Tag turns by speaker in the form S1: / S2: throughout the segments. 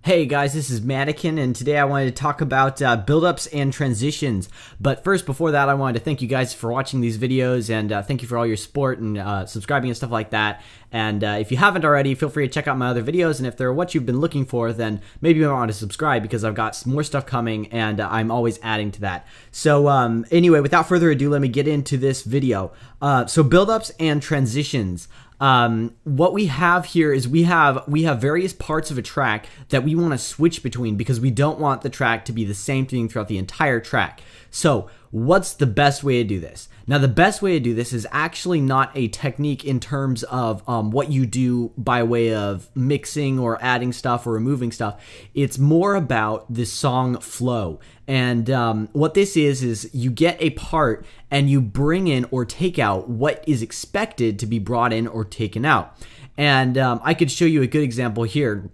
S1: Hey guys, this is Mannequin, and today I wanted to talk about buildups and transitions. But first, before that, I wanted to thank you guys for watching these videos, and thank you for all your support and subscribing and stuff like that. And if you haven't already, feel free to check out my other videos, and if they're what you've been looking for, then maybe you want to subscribe because I've got some more stuff coming, and I'm always adding to that. So anyway, without further ado, let me get into this video. So buildups and transitions. What we have here is we have various parts of a track that we want to switch between because we don't want the track to be the same thing throughout the entire track. So what's the best way to do this? Now, the best way to do this is actually not a technique in terms of what you do by way of mixing or adding stuff or removing stuff. It's more about the song flow. And what this is you get a part and you bring in or take out what is expected to be brought in or taken out. And I could show you a good example here.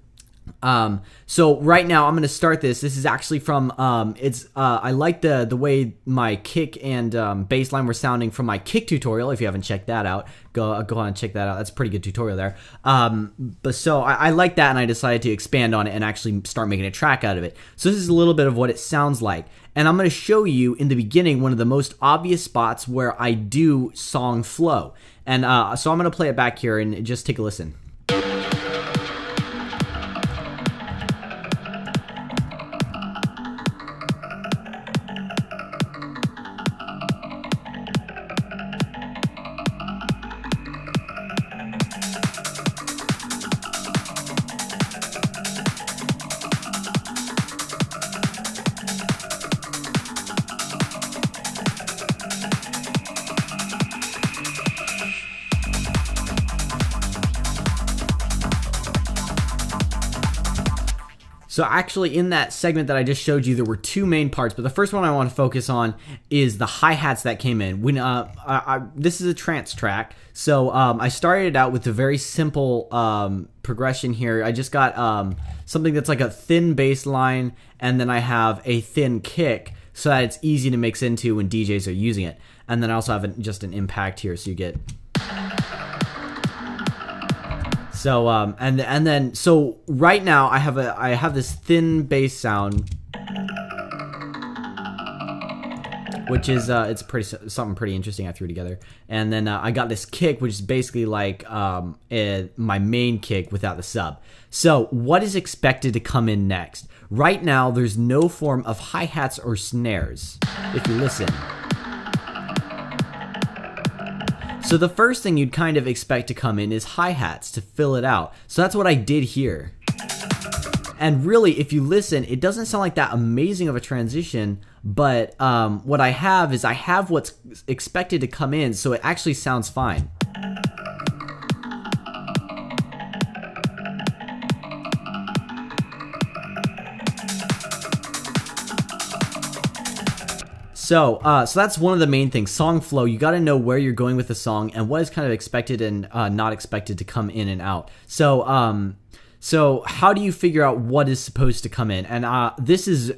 S1: So right now I'm going to start this. This is actually from, I like the way my kick and bass line were sounding from my kick tutorial. If you haven't checked that out, go on and check that out. That's a pretty good tutorial there. But so I like that, and I decided to expand on it and actually start making a track out of it. So this is a little bit of what it sounds like. And I'm going to show you in the beginning one of the most obvious spots where I do song flow. And so I'm going to play it back here and just take a listen. So actually in that segment that I just showed you, there were two main parts, but the first one I want to focus on is the hi-hats that came in. When this is a trance track, so I started out with a very simple progression here. I just got something that's like a thin bass line, and then I have a thin kick so that it's easy to mix into when DJs are using it. And then I also have just an impact here, so you get... So and then so right now I have this thin bass sound, which is it's something pretty interesting I threw together. And then I got this kick, which is basically like my main kick without the sub. So what is expected to come in next? Right now there's no form of hi-hats or snares. If you listen. So the first thing you'd kind of expect to come in is hi-hats to fill it out. So that's what I did here. And really, if you listen, it doesn't sound like that amazing of a transition, but what I have is I have what's expected to come in, so it actually sounds fine. So that's one of the main things, song flow. You got to know where you're going with the song and what is kind of expected and not expected to come in and out. So so how do you figure out what is supposed to come in? And this is,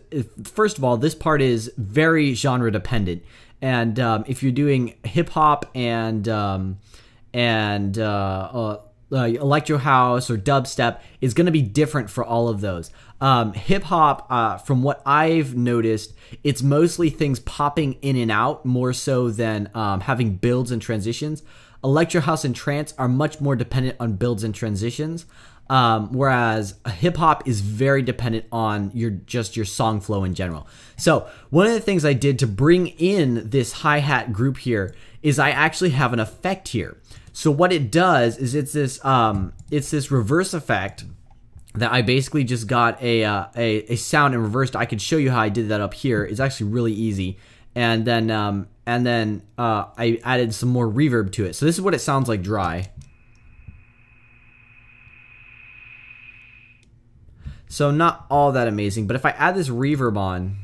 S1: first of all, this part is very genre dependent. And if you're doing hip hop and electro house or dubstep, is going to be different for all of those. Hip hop, from what I've noticed, it's mostly things popping in and out more so than having builds and transitions. Electro house and trance are much more dependent on builds and transitions, whereas hip hop is very dependent on your song flow in general. So one of the things I did to bring in this hi-hat group here is I actually have an effect here. So what it does is it's this reverse effect that I basically just got a sound and reversed. I could show you how I did that up here. It's actually really easy. And then I added some more reverb to it. So this is what it sounds like dry. So not all that amazing, but if I add this reverb on,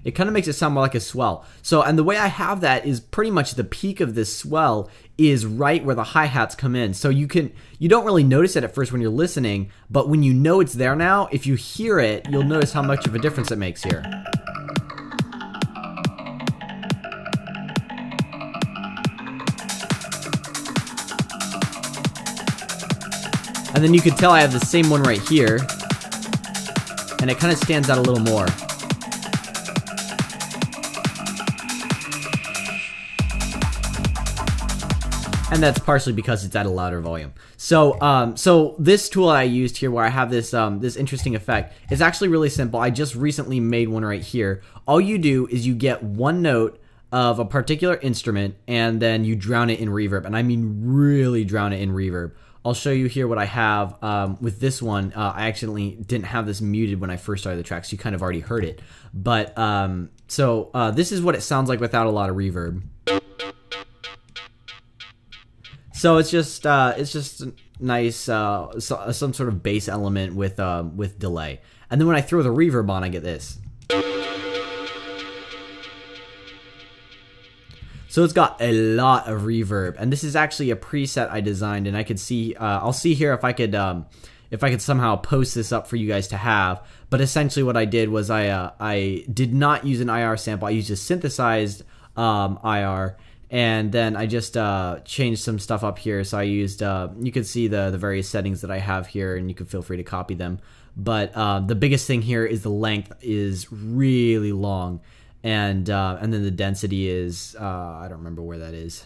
S1: it kind of makes it sound more like a swell. So, and the way I have that is pretty much the peak of this swell is right where the hi-hats come in. So you don't really notice it at first when you're listening, but when you know it's there now, if you hear it, you'll notice how much of a difference it makes here. And then you can tell I have the same one right here, and it kind of stands out a little more. And that's partially because it's at a louder volume. So, so this tool I used here, where I have this this interesting effect, is actually really simple. I just recently made one right here. All you do is you get one note of a particular instrument, and then you drown it in reverb, and I mean really drown it in reverb. I'll show you here what I have with this one. I accidentally didn't have this muted when I first started the track, so you kind of already heard it. But this is what it sounds like without a lot of reverb. So it's just nice, some sort of bass element with delay. And then when I throw the reverb on, I get this. So it's got a lot of reverb, and this is actually a preset I designed, and I could see, I'll see here if I could somehow post this up for you guys to have. But essentially what I did was I did not use an IR sample. I used a synthesized IR. And then I just changed some stuff up here. So I used, you can see the various settings that I have here, and you can feel free to copy them. But the biggest thing here is the length is really long. And then the density is, I don't remember where that is.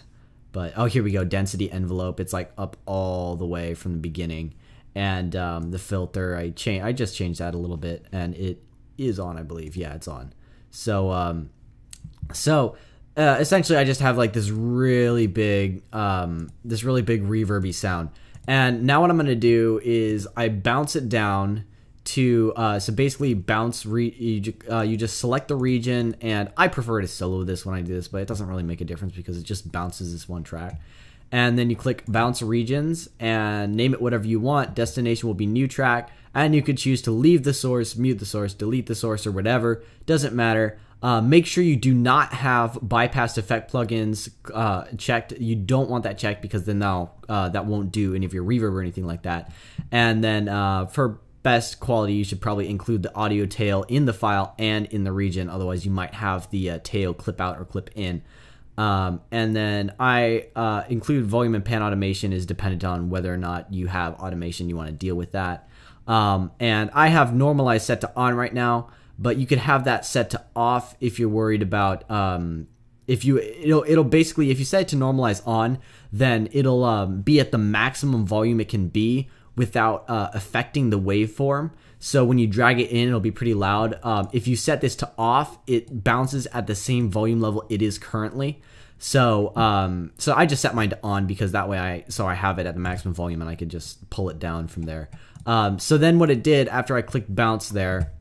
S1: But, oh, here we go, density envelope. It's like up all the way from the beginning. And the filter, I just changed that a little bit. And it is on, I believe. Yeah, it's on. So, essentially, I just have like this really big reverby sound. And now what I'm going to do is I bounce it down to, so basically bounce, you just select the region, and I prefer to solo this when I do this, but it doesn't really make a difference because it just bounces this one track. And then you click bounce regions and name it whatever you want. Destination will be new track, and you could choose to leave the source, mute the source, delete the source, or whatever. Doesn't matter. Make sure you do not have bypassed effect plugins checked. You don't want that checked because then that won't do any of your reverb or anything like that. And then for best quality, you should probably include the audio tail in the file and in the region. Otherwise, you might have the tail clip out or clip in. And then I include volume and pan automation is dependent on whether or not you have automation you want to deal with that. And I have normalized set to on right now. But you could have that set to off if you're worried about it'll basically, if you set it to normalize on, then it'll be at the maximum volume it can be without affecting the waveform. So when you drag it in, it'll be pretty loud. If you set this to off, it bounces at the same volume level it is currently. So I just set mine to on because that way I have it at the maximum volume and I could just pull it down from there. So then what it did after I clicked bounce there.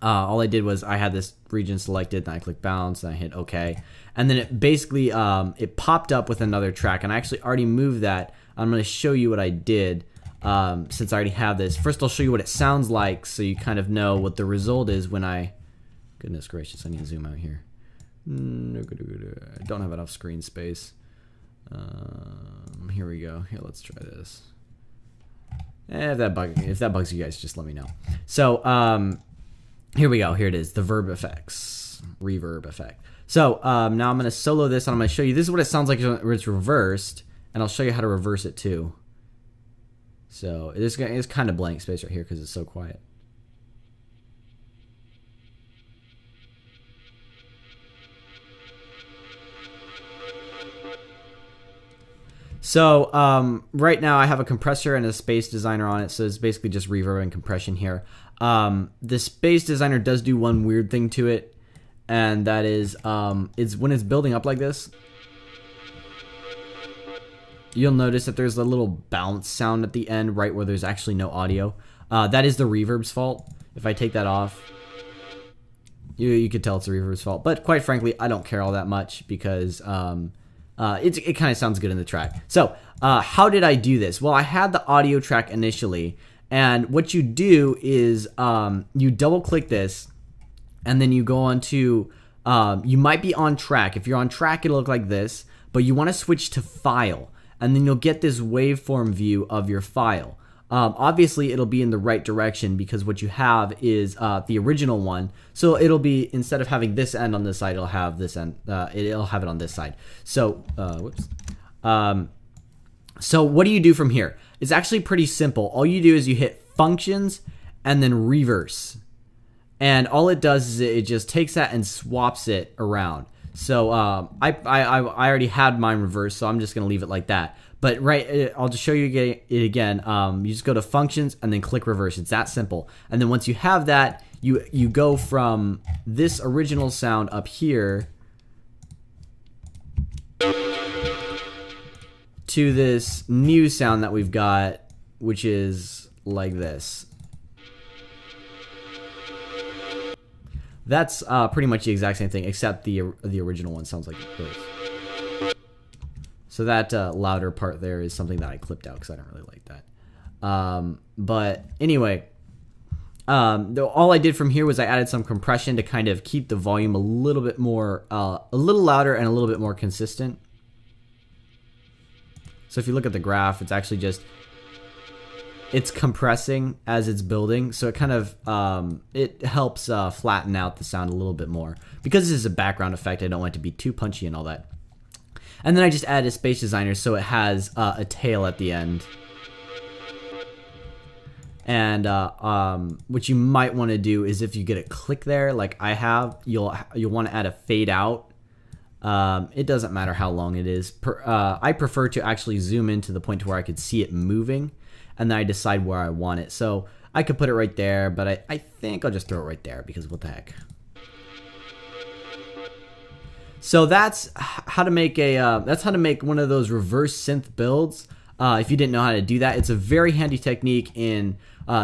S1: All I did was I had this region selected, and I clicked bounce, and I hit OK. And then it basically, it popped up with another track, and I actually already moved that. I'm going to show you what I did since I already have this. First, I'll show you what it sounds like so you kind of know what the result is when I... Goodness gracious, I need to zoom out here. I don't have enough screen space. Here we go. Here, let's try this. If that bugs you guys, just let me know. So, here we go. Here it is. The reverb effect. So now I'm going to solo this, and I'm going to show you. This is what it sounds like when it's reversed, and I'll show you how to reverse it too. So it's kind of blank space right here because it's so quiet. So right now I have a compressor and a space designer on it, so it's basically just reverb and compression here. The space designer does do one weird thing to it, and that is it's when it's building up like this, you'll notice that there's a little bounce sound at the end right where there's actually no audio. That is the reverb's fault. If I take that off, you could tell it's the reverb's fault, but quite frankly I don't care all that much because it kind of sounds good in the track. So how did I do this? Well, I had the audio track initially, and what you do is you double click this, and then you go on to, you might be on track. If you're on track, it'll look like this, but you want to switch to file, and then you'll get this waveform view of your file. Obviously, it'll be in the right direction because what you have is the original one. So it'll be, instead of having this end on this side, it'll have this end. It'll have it on this side. So, whoops. So what do you do from here? It's actually pretty simple. All you do is you hit functions and then reverse. And all it does is it just takes that and swaps it around. So I already had mine reversed, so I'm just going to leave it like that. But I'll just show you it again. You just go to functions and then click reverse. It's that simple. And then once you have that, you go from this original sound up here to this new sound that we've got, which is like this. That's pretty much the exact same thing, except the original one sounds like this. So that louder part there is something that I clipped out because I don't really like that. But anyway, all I did from here was I added some compression to kind of keep the volume a little bit more, a little louder and a little bit more consistent. So if you look at the graph, it's actually just, it's compressing as it's building. So it kind of, it helps flatten out the sound a little bit more. Because this is a background effect, I don't want it to be too punchy and all that. And then I just added a space designer so it has a tail at the end. And what you might want to do is if you get a click there, like I have, you'll want to add a fade out. It doesn't matter how long it is. I prefer to actually zoom in to the point to where I could see it moving, and then I decide where I want it. So I could put it right there, but I think I'll just throw it right there because what the heck. So that's how to make one of those reverse synth builds. If you didn't know how to do that, it's a very handy technique in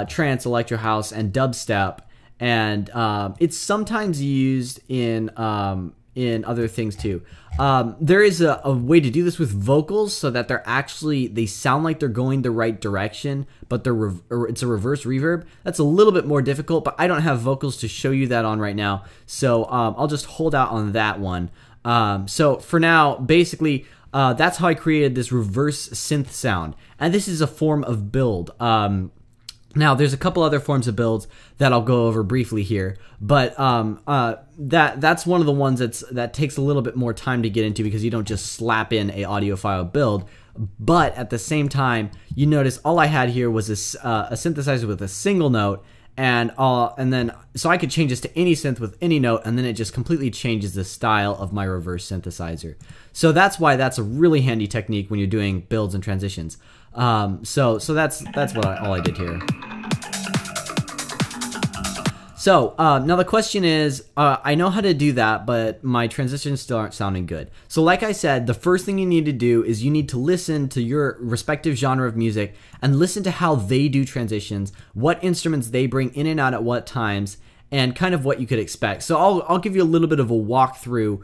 S1: trance, electro house, and dubstep, and it's sometimes used in other things too. There is a way to do this with vocals so that they sound like they're going the right direction, but it's a reverse reverb. That's a little bit more difficult, but I don't have vocals to show you that on right now, so I'll just hold out on that one. So for now, basically, that's how I created this reverse synth sound, and this is a form of build. Now, there's a couple other forms of builds that I'll go over briefly here, but that's one of the ones that takes a little bit more time to get into because you don't just slap in a audiophile build. But at the same time, you notice all I had here was a synthesizer with a single note, and then so I could change this to any synth with any note, and then it just completely changes the style of my reverse synthesizer. So that's why that's a really handy technique when you're doing builds and transitions. So that's all I did here. So now the question is, I know how to do that, but my transitions still aren't sounding good. So like I said, the first thing you need to do is you need to listen to your respective genre of music and listen to how they do transitions, what instruments they bring in and out at what times, and kind of what you could expect. So I'll give you a little bit of a walkthrough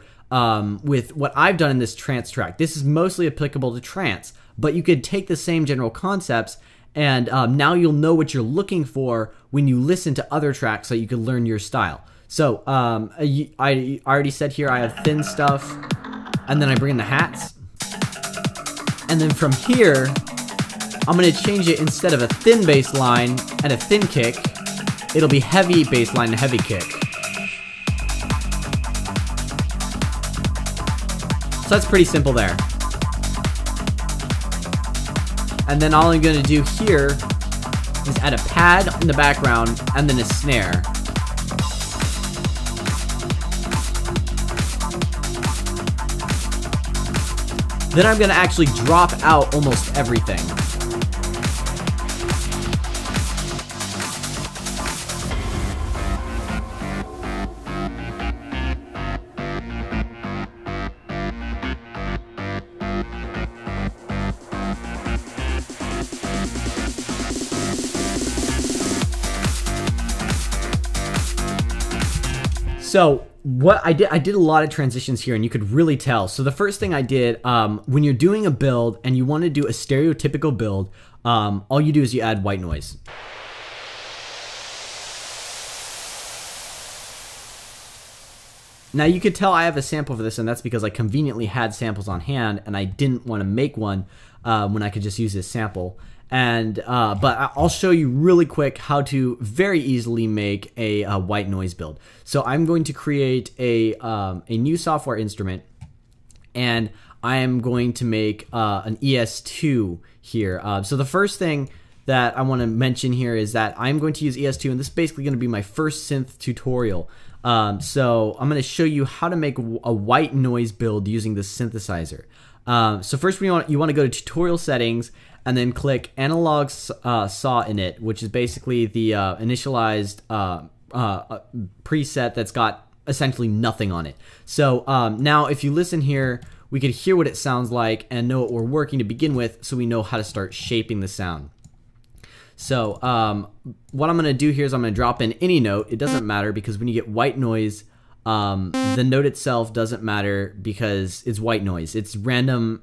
S1: with what I've done in this trance track. This is mostly applicable to trance, but you could take the same general concepts, and now you'll know what you're looking for when you listen to other tracks so you can learn your style. So I already said here I have thin stuff, and then I bring in the hats. And then from here, I'm going to change it. Instead of a thin bass line and a thin kick, it'll be heavy bass line and heavy kick. So that's pretty simple there. And then all I'm going to do here is add a pad in the background and then a snare. Then I'm going to actually drop out almost everything. So what I did a lot of transitions here, and you could really tell. So the first thing I did, when you're doing a build and you want to do a stereotypical build, all you do is you add white noise. Now you could tell I have a sample for this, and that's because I conveniently had samples on hand, and I didn't want to make one when I could just use this sample. And but I'll show you really quick how to very easily make a white noise build. So I'm going to create a new software instrument, and I am going to make an ES2 here. So the first thing that I want to mention here is that I'm going to use ES2, and this is basically going to be my first synth tutorial. So I'm going to show you how to make a white noise build using this synthesizer. So first you want to go to tutorial settings and then click analog saw in it, which is basically the initialized preset that's got essentially nothing on it. So now if you listen here, we could hear what it sounds like and know what we're working to begin with, so we know how to start shaping the sound. So what I'm going to do here is I'm going to drop in any note. It doesn't matter, because when you get white noise, the note itself doesn't matter because it's white noise. It's random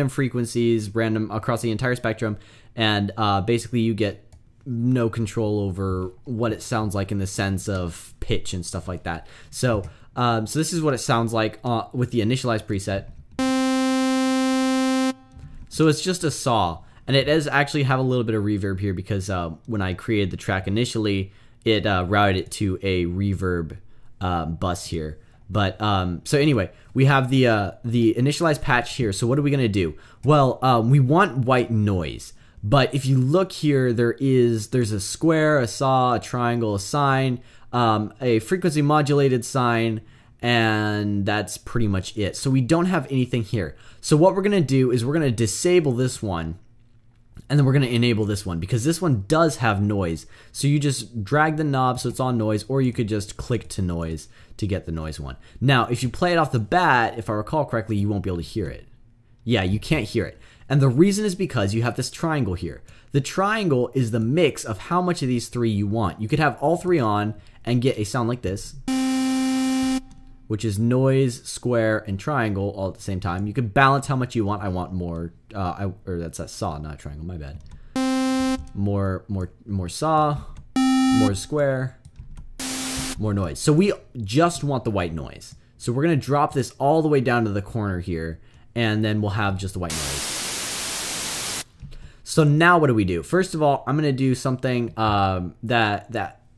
S1: frequencies, random across the entire spectrum, and basically you get no control over what it sounds like in the sense of pitch and stuff like that. So so this is what it sounds like with the initialized preset. So it's just a saw. And it does actually have a little bit of reverb here because when I created the track initially, it routed it to a reverb bus here. But so anyway, we have the initialized patch here. So what are we gonna do? Well, we want white noise. But if you look here, there's a square, a saw, a triangle, a sine, a frequency modulated sine, and that's pretty much it. So we don't have anything here. So what we're gonna do is we're gonna disable this one, and then we're going to enable this one, because this one does have noise. So you just drag the knob so it's on noise, or you could just click to noise to get the noise one. Now, if you play it off the bat, if I recall correctly, you won't be able to hear it. Yeah, you can't hear it. And the reason is because you have this triangle here. The triangle is the mix of how much of these three you want. You could have all three on and get a sound like this, which is noise, square, and triangle all at the same time. You could balance how much you want. I want more, or that's a saw, not a triangle, my bad. More saw, more square, more noise. So we just want the white noise. So we're gonna drop this all the way down to the corner here, and then we'll have just the white noise. So now what do we do? First of all, I'm gonna do something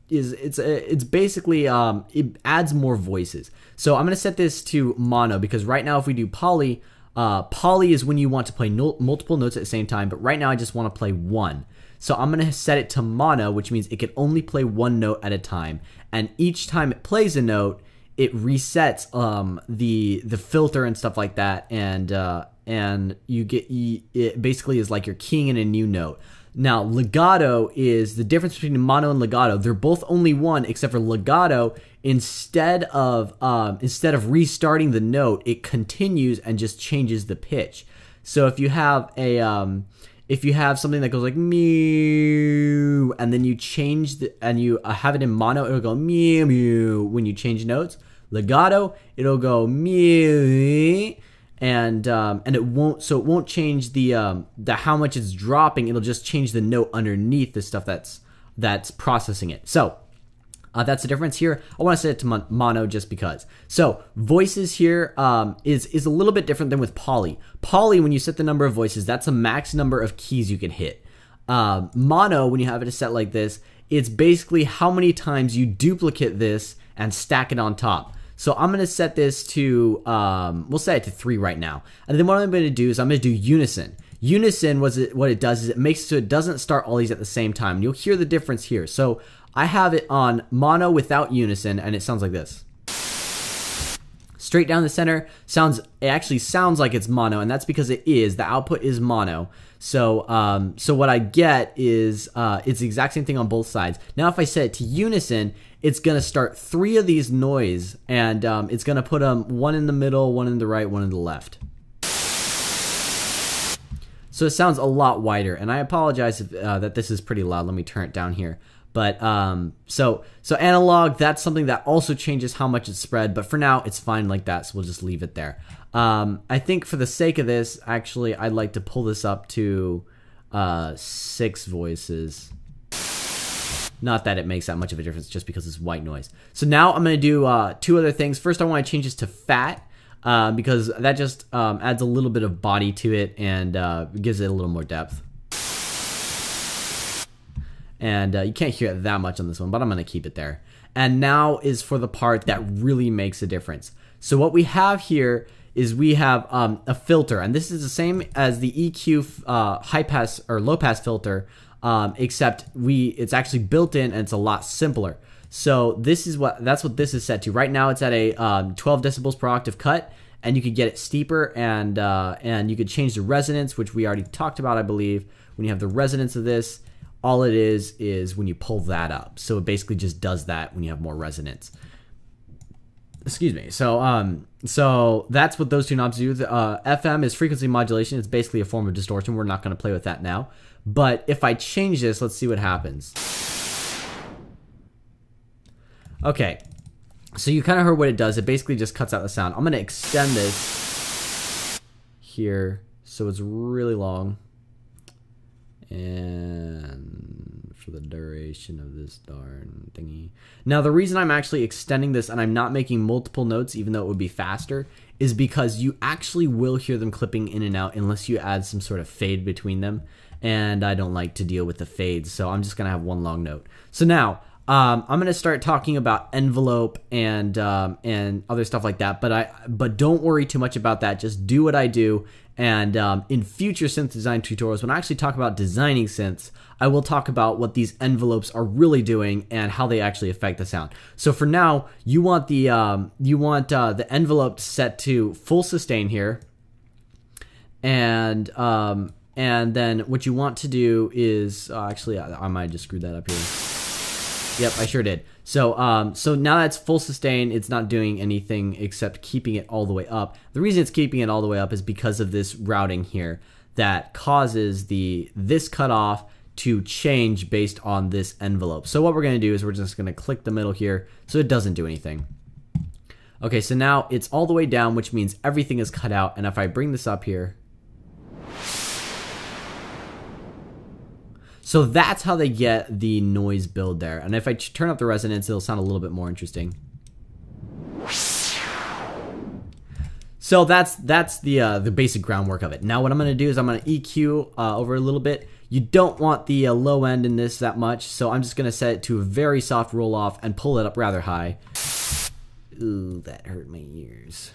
S1: it's basically it adds more voices. So I'm gonna set this to mono, because right now if we do poly is when you want to play multiple notes at the same time, but right now I just want to play one. So I'm gonna set it to mono, which means it can only play one note at a time, and each time it plays a note, it resets the filter and stuff like that, and you get, it basically is like you're keying in a new note. Now, legato is the difference between mono and legato. They're both only one, except for legato, instead of restarting the note, it continues and just changes the pitch. So if you have something that goes like mew, and then you change and you have it in mono, it'll go mew mew when you change notes. Legato, it'll go mew, and it won't change the how much it's dropping. It'll just change the note underneath the stuff that's processing it. So that's the difference here. I want to set it to mono just because. So voices here is a little bit different than with poly. Poly, when you set the number of voices, that's a max number of keys you can hit. Mono, when you have it set like this, it's basically how many times you duplicate this and stack it on top. So I'm going to set this to, we'll set it to 3 right now. And then what I'm going to do is I'm going to do unison. Unison, what it does is it makes it so it doesn't start all these at the same time. You'll hear the difference here. So I have it on mono without unison, and it sounds like this. Straight down the center, it actually sounds like it's mono, and that's because it is. The output is mono. So so what I get is it's the exact same thing on both sides. Now if I set it to unison, it's gonna start 3 of these noise, and it's gonna put one in the middle, one in the right, one in the left. So it sounds a lot wider, and I apologize if, that this is pretty loud. Let me turn it down here. But so analog, that's something that also changes how much it's spread, but for now it's fine like that, so we'll just leave it there. I think for the sake of this, actually, I'd like to pull this up to 6 voices. Not that it makes that much of a difference, just because it's white noise. So now I'm going to do 2 other things. First, I want to change this to fat, because that just adds a little bit of body to it and gives it a little more depth. And you can't hear it that much on this one, but I'm going to keep it there. And now is for the part that really makes a difference. So what we have here is we have a filter, and this is the same as the EQ high pass or low pass filter, except it's actually built in and it's a lot simpler. So that's what this is set to. Right now it's at a 12 decibels per octave cut, and you could get it steeper, and you could change the resonance, which we already talked about, I believe. When you have the resonance of this, all it is when you pull that up. So it basically just does that when you have more resonance. Excuse me. So that's what those two knobs do. FM is frequency modulation. It's basically a form of distortion. We're not going to play with that now. But if I change this, let's see what happens. Okay. So you kind of heard what it does. It basically just cuts out the sound. I'm going to extend this here so it's really long. And for the duration of this darn thingy. Now, the reason I'm actually extending this and I'm not making multiple notes, even though it would be faster, is because you actually will hear them clipping in and out unless you add some sort of fade between them. And I don't like to deal with the fades, so I'm just going to have one long note. So now, I'm going to start talking about envelope and other stuff like that, but don't worry too much about that. Just do what I do. And in future synth design tutorials, when I actually talk about designing synths, I will talk about what these envelopes are really doing and how they actually affect the sound. So for now, you want the envelope set to full sustain here, and then what you want to do is actually I might just screw that up here. Yep, I sure did. So so now that's full sustain. It's not doing anything except keeping it all the way up. The reason it's keeping it all the way up is because of this routing here that causes this cutoff to change based on this envelope. So what we're going to do is we're just going to click the middle here so it doesn't do anything. Okay, so now it's all the way down, which means everything is cut out. And if I bring this up here, so that's how they get the noise build there. And if I turn up the resonance, it'll sound a little bit more interesting. So that's the basic groundwork of it. Now what I'm going to do is I'm going to EQ over a little bit. You don't want the low end in this that much, so I'm just going to set it to a very soft roll off and pull it up rather high. Ooh, that hurt my ears.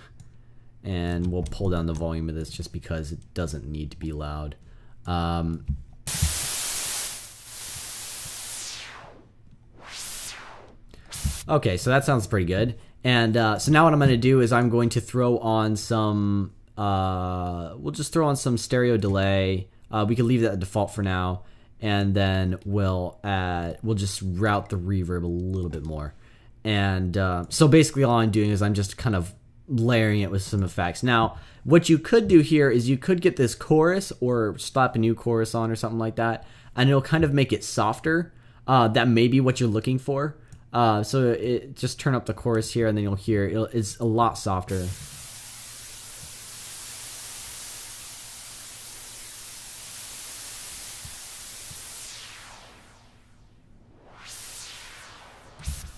S1: And we'll pull down the volume of this just because it doesn't need to be loud. Okay, so that sounds pretty good. And so now what I'm going to do is I'm going to throw on some, we'll just throw on some stereo delay. We can leave that at default for now. And then we'll just route the reverb a little bit more. And so basically all I'm doing is I'm just kind of layering it with some effects. Now, what you could do here is you could get this chorus or slap a new chorus on or something like that. And it'll kind of make it softer. That may be what you're looking for. So just turn up the chorus here and then you'll hear it's a lot softer.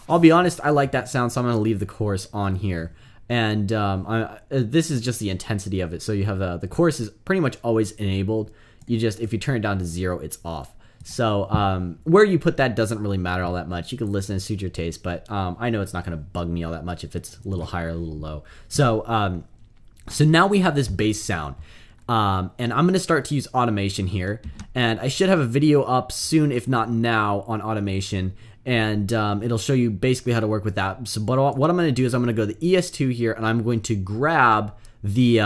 S1: I'll be honest, I like that sound, so I'm going to leave the chorus on here. And this is just the intensity of it. So you have the chorus is pretty much always enabled. If you turn it down to 0, it's off. So where you put that doesn't really matter all that much. You can listen and suit your taste, but I know it's not going to bug me all that much if it's a little higher, a little low. So so now we have this bass sound, and I'm going to start to use automation here, and I should have a video up soon, if not now, on automation, and it'll show you basically how to work with that. So, but what I'm going to do is I'm going to go to the ES2 here, and I'm going to grab the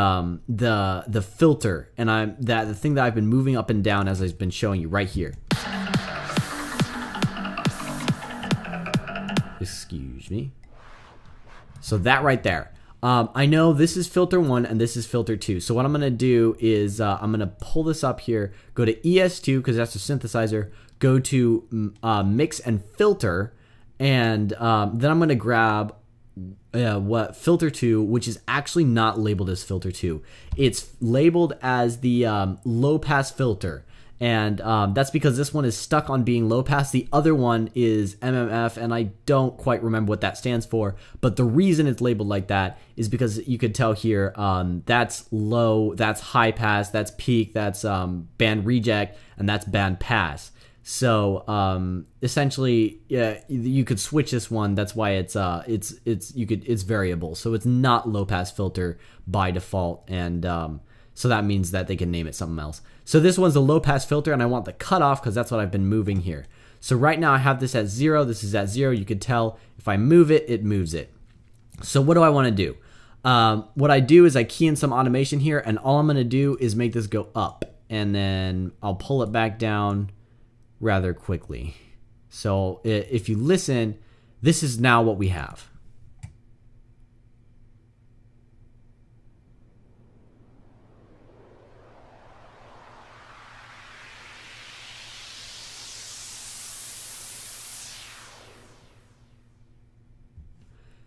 S1: filter, and the thing that I've been moving up and down as I've been showing you right here. Excuse me. So that right there. I know this is filter 1 and this is filter 2. So what I'm going to do is I'm going to pull this up here, go to ES2 because that's a synthesizer, go to mix and filter, and then I'm going to grab filter 2, which is actually not labeled as filter 2. It's labeled as the low pass filter. And that's because this one is stuck on being low pass. The other one is MMF, and I don't quite remember what that stands for. But the reason it's labeled like that is because you could tell here that's low, that's high pass, that's peak, that's band reject, and that's band pass. So essentially, yeah, you could switch this one. That's why it's variable. So it's not low pass filter by default, and so that means that they can name it something else. So this one's a low pass filter, and I want the cutoff because that's what I've been moving here. So right now I have this at 0. This is at 0. You could tell if I move it, it moves it. So what do I want to do? What I do is I key in some automation here, and all I'm going to do is make this go up, and then I'll pull it back down rather quickly. So if you listen, this is now what we have.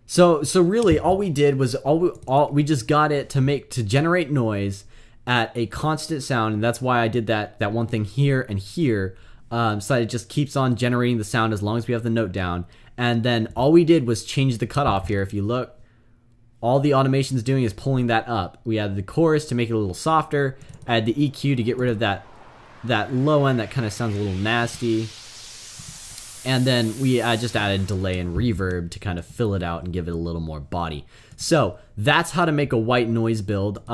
S1: So really all we did was we just got it to generate noise at a constant sound, and that's why I did that one thing here and here, so that it just keeps on generating the sound as long as we have the note down. And then all we did was change the cutoff here. If you look, all the automation's doing is pulling that up. We added the chorus to make it a little softer, add the EQ to get rid of that low end that kind of sounds a little nasty. And then we just added delay and reverb to kind of fill it out and give it a little more body. So that's how to make a white noise build.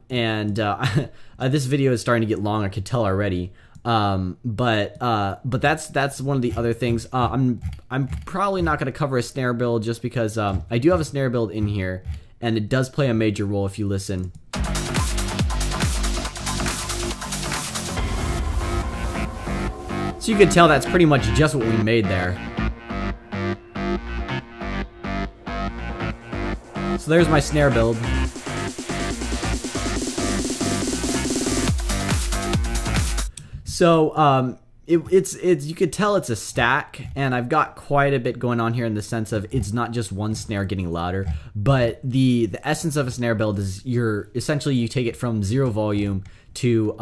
S1: This video is starting to get long, I could tell already. But that's one of the other things. I'm probably not going to cover a snare build just because I do have a snare build in here, and it does play a major role if you listen. So you can tell that's pretty much just what we made there. So there's my snare build. So it's you could tell it's a stack, and I've got quite a bit going on here in the sense of it's not just one snare getting louder, but the essence of a snare build is essentially you take it from 0 volume to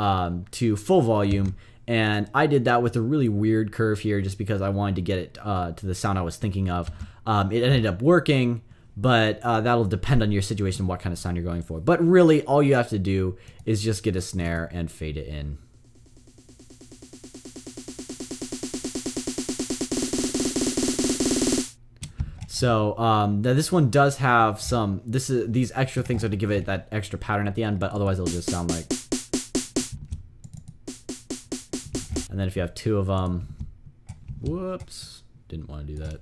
S1: full volume. And I did that with a really weird curve here just because I wanted to get it to the sound I was thinking of. It ended up working, but that'll depend on your situation, what kind of sound you're going for. But really, all you have to do is just get a snare and fade it in. So this one does have some, these extra things are to give it that extra pattern at the end, but otherwise it'll just sound like. And then if you have 2 of them, whoops, didn't want to do that.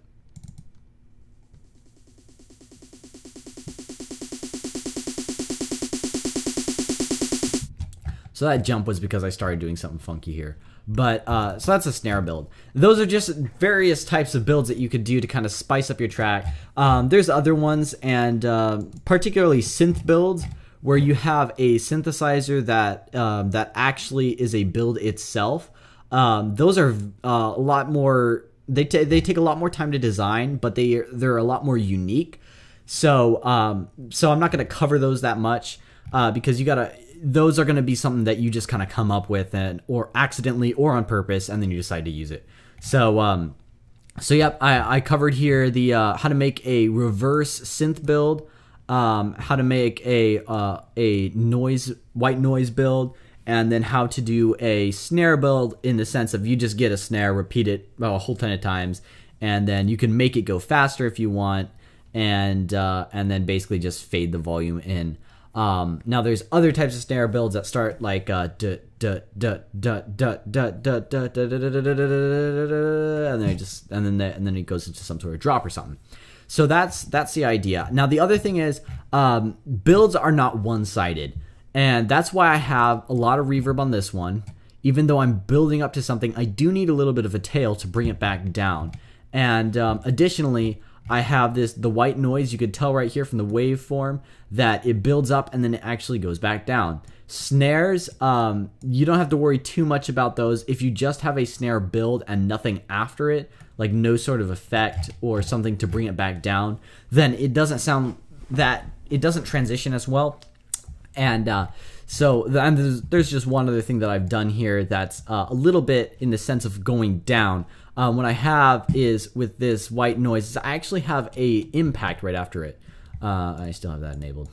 S1: So that jump was because I started doing something funky here. But, so that's a snare build. Those are just various types of builds that you could do to kind of spice up your track. There's other ones, and particularly synth builds, where you have a synthesizer that actually is a build itself. Those are a lot more. They take a lot more time to design, but they're a lot more unique. So I'm not going to cover those that much because those are going to be something that you just kind of come up with or accidentally or on purpose, and then you decide to use it. So yep, I covered here the how to make a reverse synth build, how to make a white noise build. And then how to do a snare build in the sense of you just get a snare, repeat it a whole ton of times, and then you can make it go faster if you want, and then basically just fade the volume in. Now there's other types of snare builds that start like and then it goes into some sort of drop or something. So that's the idea. Now the other thing is builds are not one-sided. And that's why I have a lot of reverb on this one. Even though I'm building up to something, I do need a little bit of a tail to bring it back down. And additionally, I have the white noise. You could tell right here from the waveform that it builds up and then it actually goes back down. Snares, you don't have to worry too much about those. If you just have a snare build and nothing after it, like no sort of effect or something to bring it back down, then it doesn't transition as well. And there's just one other thing that I've done here that's a little bit in the sense of going down. What I have is with this white noise, I actually have a impact right after it. I still have that enabled.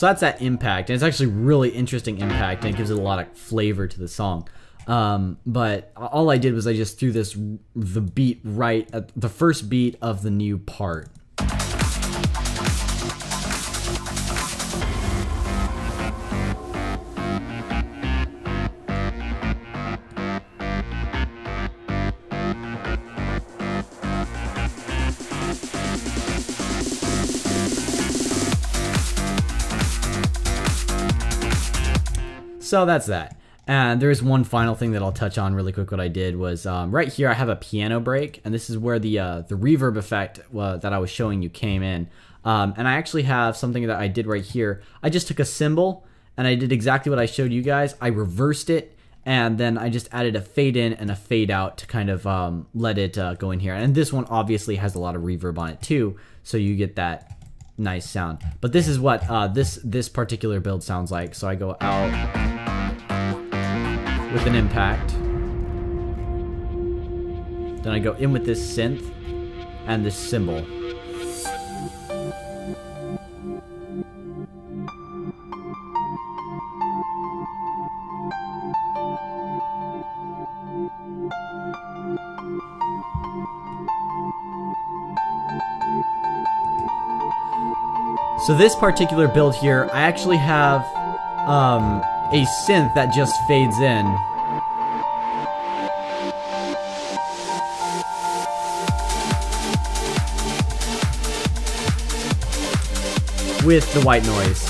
S1: So that's that impact, and it's actually really interesting impact, and it gives it a lot of flavor to the song. But all I did was I just threw the beat right at the first beat of the new part. So that's that. And there's one final thing that I'll touch on really quick. What I did was right here I have a piano break, and this is where the reverb effect that I was showing you came in. And I actually have something that I did right here. I just took a cymbal and I did exactly what I showed you guys. I reversed it, and then I just added a fade in and a fade out to kind of let it go in here. And this one obviously has a lot of reverb on it too, so you get that nice sound. But this is what this particular build sounds like. So I go out with an impact, then I go in with this synth and this cymbal. So this particular build here, I actually have a synth that just fades in. With the white noise.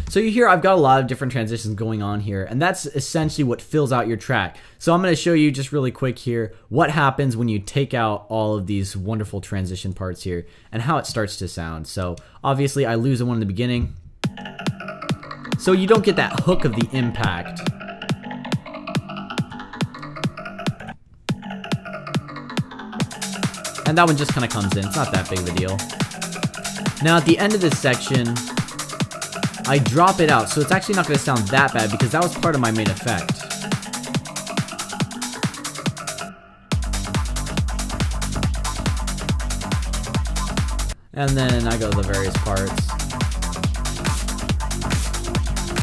S1: So you hear I've got a lot of different transitions going on here, and that's essentially what fills out your track. So I'm going to show you just really quick here what happens when you take out all of these wonderful transition parts here and how it starts to sound. So obviously I lose the one in the beginning, so you don't get that hook of the impact. And that one just kind of comes in. It's not that big of a deal. Now at the end of this section, I drop it out, so it's actually not going to sound that bad because that was part of my main effect. And then I go to the various parts.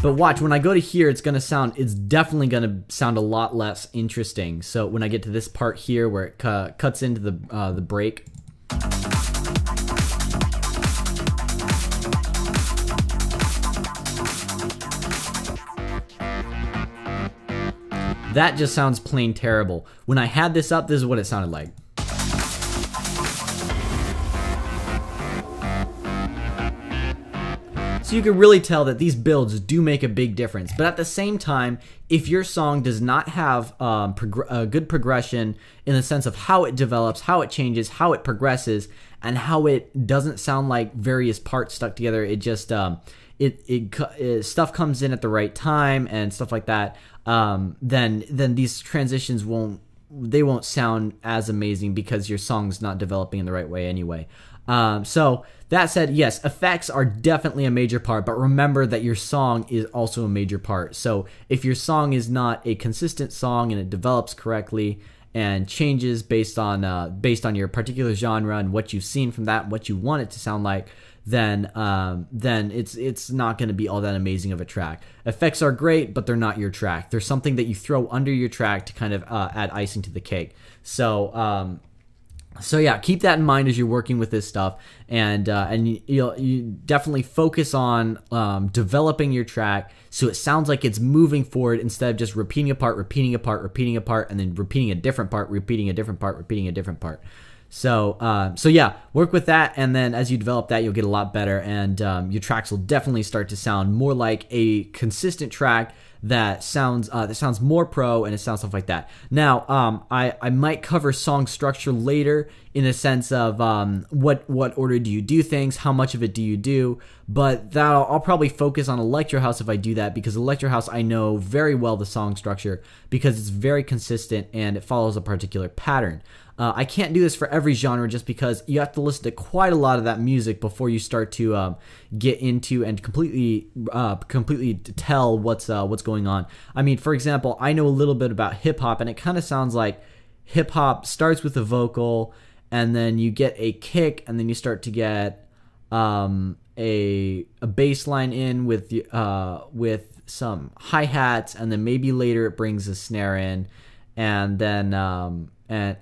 S1: But watch, when I go to here, it's definitely going to sound a lot less interesting. So when I get to this part here where it cuts into the break, that just sounds plain terrible. When I had this up, this is what it sounded like. So you can really tell that these builds do make a big difference. But at the same time, if your song does not have a good progression in the sense of how it develops, how it changes, how it progresses, and how it doesn't sound like various parts stuck together, it just stuff comes in at the right time and stuff like that, then these transitions won't sound as amazing because your song's not developing in the right way anyway. So that said, yes, effects are definitely a major part, but remember that your song is also a major part. So if your song is not a consistent song and it develops correctly and changes based on your particular genre and what you've seen from that, what you want it to sound like, then it's not going to be all that amazing of a track. Effects are great, but they're not your track. They're something that you throw under your track to kind of add icing to the cake. So yeah, keep that in mind as you're working with this stuff, and you definitely focus on developing your track so it sounds like it's moving forward instead of just repeating a part, repeating a part, repeating a part, and then repeating a different part, repeating a different part, repeating a different part. So yeah, work with that, and then as you develop that, you'll get a lot better, and your tracks will definitely start to sound more like a consistent track that sounds more pro, and it sounds stuff like that. Now, I might cover song structure later in a sense of what order do you do things, how much of it do you do, but I'll probably focus on Electro House if I do that, because Electro House I know very well the song structure because it's very consistent and it follows a particular pattern. I can't do this for every genre just because you have to listen to quite a lot of that music before you start to get into and completely tell what's going on. I mean, for example, I know a little bit about hip hop, and it kind of sounds like hip hop starts with a vocal, and then you get a kick, and then you start to get a bass line in with some hi-hats, and then maybe later it brings a snare in, and then and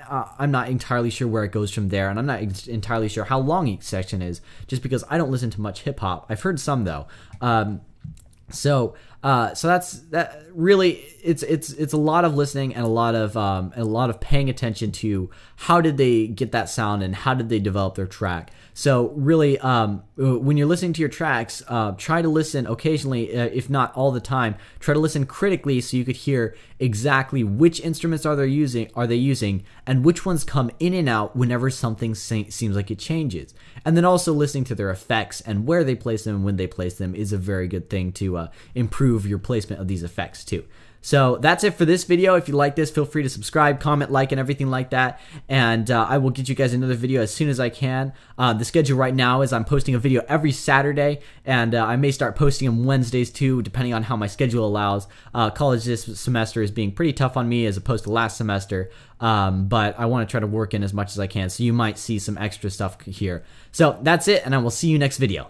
S1: I'm not entirely sure where it goes from there, and I'm not entirely sure how long each section is, just because I don't listen to much hip-hop. I've heard some though. So that's that. Really, it's a lot of listening and a lot of paying attention to how did they get that sound and how did they develop their track. So really, when you're listening to your tracks, try to listen occasionally, if not all the time. Try to listen critically so you could hear exactly which instruments are they using, and which ones come in and out whenever something seems like it changes. And then also listening to their effects and where they place them and when they place them is a very good thing to improve your placement of these effects too. So that's it for this video. If you like this, feel free to subscribe, comment, like, and everything like that. And I will get you guys another video as soon as I can. The schedule right now is I'm posting a video every Saturday, and I may start posting them Wednesdays too, depending on how my schedule allows. College this semester is being pretty tough on me as opposed to last semester, but I want to try to work in as much as I can, so you might see some extra stuff here. So that's it, and I will see you next video.